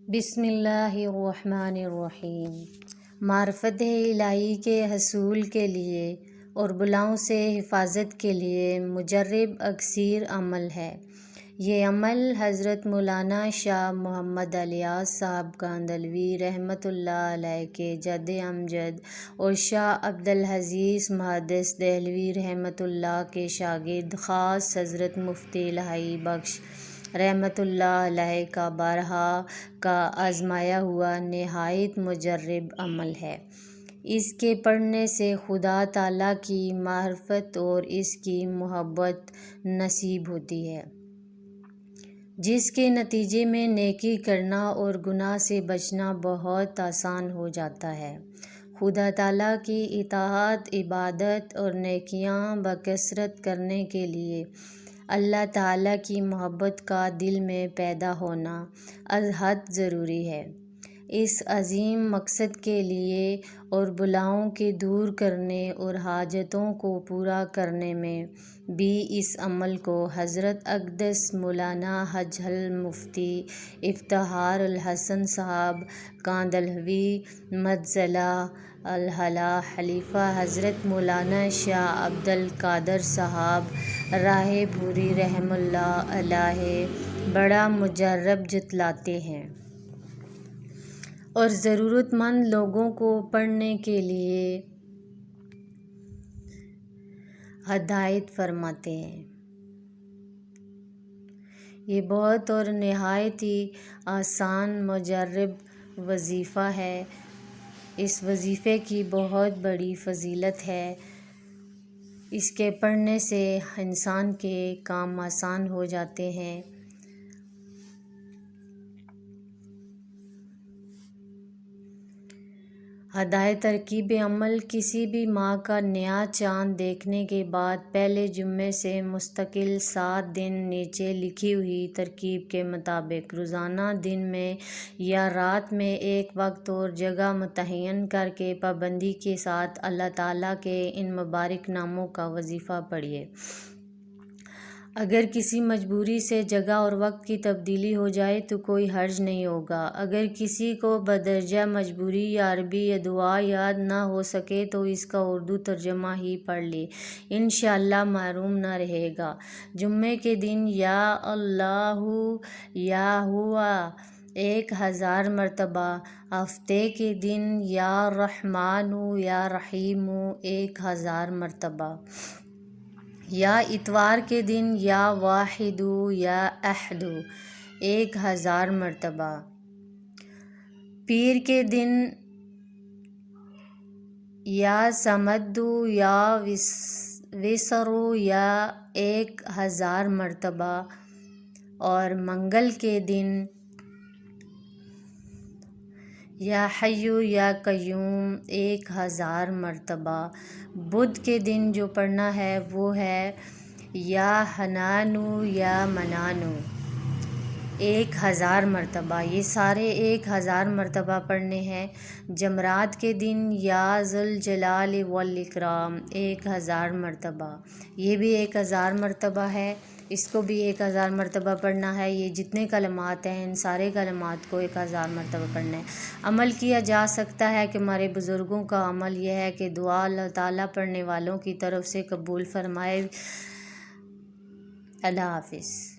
بسم اللہ الرحمن الرحیم۔ معرفت الہی کے حصول کے لیے اور بلاؤں سے حفاظت کے لیے مجرب اکثیر عمل ہے۔ یہ عمل حضرت مولانا شاہ محمد الیاس صاحب کاندھلوی رحمۃ اللہ علیہ کے جد امجد اور شاہ عبدالعزیز محدث دہلوی رحمۃ اللہ کے شاگرد خاص حضرت مفتی الہی بخش رحمۃ اللہ علیہ کا بارہا کا آزمایا ہوا نہایت مجرب عمل ہے۔ اس کے پڑھنے سے خدا تعالیٰ کی معرفت اور اس کی محبت نصیب ہوتی ہے، جس کے نتیجے میں نیکی کرنا اور گناہ سے بچنا بہت آسان ہو جاتا ہے۔ خدا تعالیٰ کی اطاعت، عبادت اور نیکیاں بکثرت کرنے کے لیے اللہ تعالیٰ کی محبت کا دل میں پیدا ہونا از حد ضروری ہے۔ اس عظیم مقصد کے لیے اور بلاؤں کے دور کرنے اور حاجتوں کو پورا کرنے میں بھی اس عمل کو حضرت اقدس مولانا حج المفتی افتخار الحسن صاحب کاندھلوی مدظلہ الاعلیٰ خلیفہ حضرت مولانا شاہ عبد القادر صاحب راہ پوری رحمۃ اللہ علیہ بڑا مجرب جتلاتے ہیں اور ضرورت مند لوگوں کو پڑھنے کے لیے ہدایت فرماتے ہیں۔ یہ بہت اور نہایت ہی آسان مجرب وظیفہ ہے۔ اس وظیفے کی بہت بڑی فضیلت ہے۔ اس کے پڑھنے سے انسان کے کام آسان ہو جاتے ہیں۔ ہدایت ترکیب عمل: کسی بھی ماہ کا نیا چاند دیکھنے کے بعد پہلے جمعے سے مستقل 7 دن نیچے لکھی ہوئی ترکیب کے مطابق روزانہ دن میں یا رات میں ایک وقت اور جگہ متعین کر کے پابندی کے ساتھ اللہ تعالیٰ کے ان مبارک ناموں کا وظیفہ پڑھیے۔ اگر کسی مجبوری سے جگہ اور وقت کی تبدیلی ہو جائے تو کوئی حرج نہیں ہوگا۔ اگر کسی کو بدرجہ مجبوری یا عربی یا دعا یاد نہ ہو سکے تو اس کا اردو ترجمہ ہی پڑھ لے، انشاءاللہ محروم نہ رہے گا۔ جمعے کے دن یا اللہ یا ہوا 1000 مرتبہ، ہفتے کے دن یا رحمن یا رحیم 1000 مرتبہ، یا اتوار کے دن یا واحد یا احد 1000 مرتبہ، پیر کے دن یا صمد یا وسر یا 1000 مرتبہ، اور منگل کے دن یا حی یا قیوم 1000 مرتبہ۔ بدھ کے دن جو پڑھنا ہے وہ ہے یا حنان یا منان 1000 مرتبہ، یہ سارے 1000 مرتبہ پڑھنے ہیں۔ جمعرات کے دن یا ذوالجلال والاکرام 1000 مرتبہ، یہ بھی 1000 مرتبہ ہے، اس کو بھی 1000 مرتبہ پڑھنا ہے۔ یہ جتنے کلمات ہیں ان سارے کلمات کو 1000 مرتبہ پڑھنا ہے۔ عمل کیا جا سکتا ہے کہ ہمارے بزرگوں کا عمل یہ ہے کہ دعا اللہ تعالیٰ پڑھنے والوں کی طرف سے قبول فرمائے۔ اللہ حافظ۔